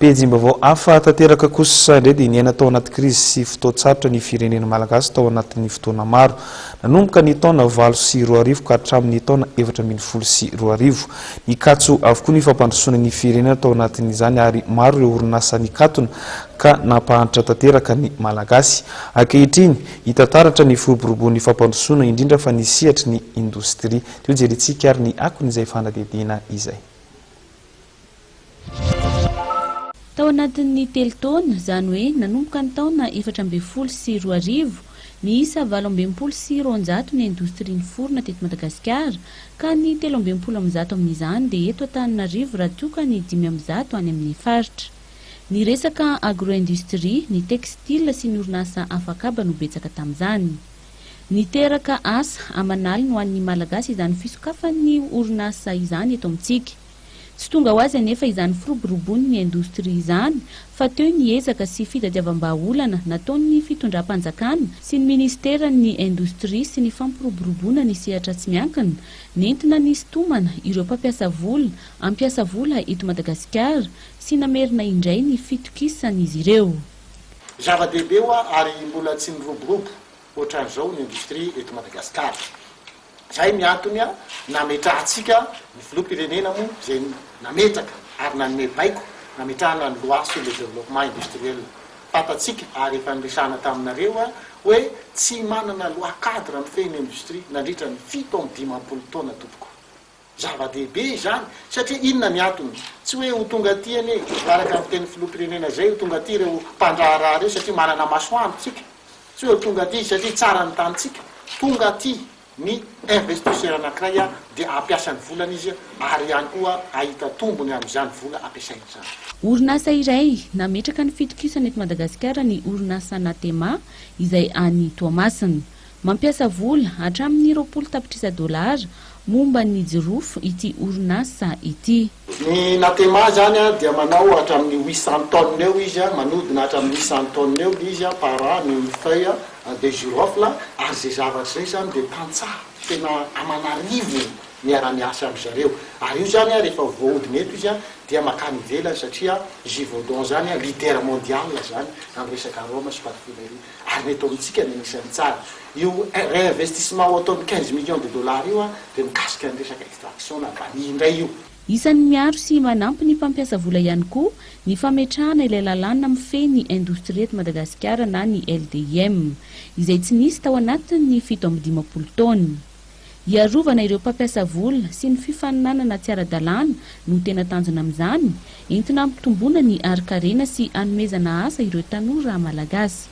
Pejim-baovao hafa tanteraka kosa indray dia niaina tao anaty krizy sy fotoan-tsarotra ny firenena malagasy tao anatin'ny fotoana maro. Nanomboka ny taona 8 sy 20 ka hatramin'ny taona 2010 sy 20. Nikatso avokoa ny fampandrosoana ny firenena tao anatin'izany ary maro ireo orinasa nikatona ka nampahantra tanteraka ny malagasy. Ankehitriny hita taratra ny firoborobon'ny fampandrosoana indrindra fa nisihatra ny indostria. Teo jerentsika ary ny akon'izay fanadihadiana izay. Tao anatin'ny telo taona izany hoe nanomboka ny taona 2010 sy 20, niisa 820 sy 200 ny indostria forona teto Madagasikara ka ny 320 amin'izany dia eto Antananarivo raha toa ka ny 500 any amin'ny faritra. Ny resaka agroindustrie, ny textile sy ny orinasa afakaba no betsaka tamin'izany. Niteraka asa aman'alina ho an'ny malagasy izany fisokafan'ny orinasa izany eto amintsika. Tsy tonga ho azy anefa izany firoborobony ny indostria izany fa teo niezaka sy fitadiavam-baolana nataon'ny fitondram-panjakana sy ny ministeran'ny indostria sy ny fampiroborobona ny sehatra tsy miankina nentina ny sitomana ireo mpampiasa vola ampiasa vola eto Madagasikara sy namerina indray ny fitokisan'izy ireo. Zava-dehibe ary mbola tsy miroborobo ohatran'izao ny indostria eto Madagasikara. Zay miantony nametrahantsika ny filoham-pirenena moa izay nametraka ary nanome baiko nametrahana ny loi sur le développement industriel. Fatatsika ary efa niresahana taminareo hoe tsy manana loi cadre mifehy ny indostria nandritra ny 7-20 taona tompoko. Zava-dehibe izany satria inona ny antony? Tsy hoe ho tonga aty ane araka amin'ny teny filoham-pirenena zay ho tonga aty ireo mpandraharaha reo satria manana masoandro tsika. Tsy hoe ho tonga aty satria tsara ny tanitsika. Tonga aty ny investisseur anankiray dia ampiasa ny volana izy ary ihany koa ahita tombony amin'izany vola ampiasaina izany. Orinasa iray nametraka ny fitokisana eto Madagasikara ny orinasa Natema izay any Toamasina. Mampiasa vola hatramin'ny 20 tapitrisa dolara momba ny jirofo ity orinasa ity. Ny Natema zany dia manao hatramin'ny 800 tonnes eo izy manodina hatramin'ny 800 tonnes eo izy par an ny feuille de girofle ary zay zavatra zay zany dia tantsaha tena aman'arivo miara-miasa amin'izareo. Ary io zany rehefa voahodina eto izy dia makany ivelany satria Givaudan zany leader mondial zany amin'ny resaka arôma sy parfumerie. Ary eto amintsika ny anisany tsara. Io réinvestissement ataony 15 millions de dollars io dia mikasika ny resaka extraction na vanille indray io. Isan'ny miaro sy manampy ny mpampiasa vola ihany koa ny fametrahana ilay lalàna mifehy ny indostria eto Madagasikara na ny LDM izay tsy nisy tao anatin'ny 7-20 taona. Iarovana ireo mpampiasa vola sy ny fifaninanana tsy ara-dalàna no tena tanjona amin'izany entina hampitomboana ny ari-karena sy hanomezana asa ireo tanora malagasy.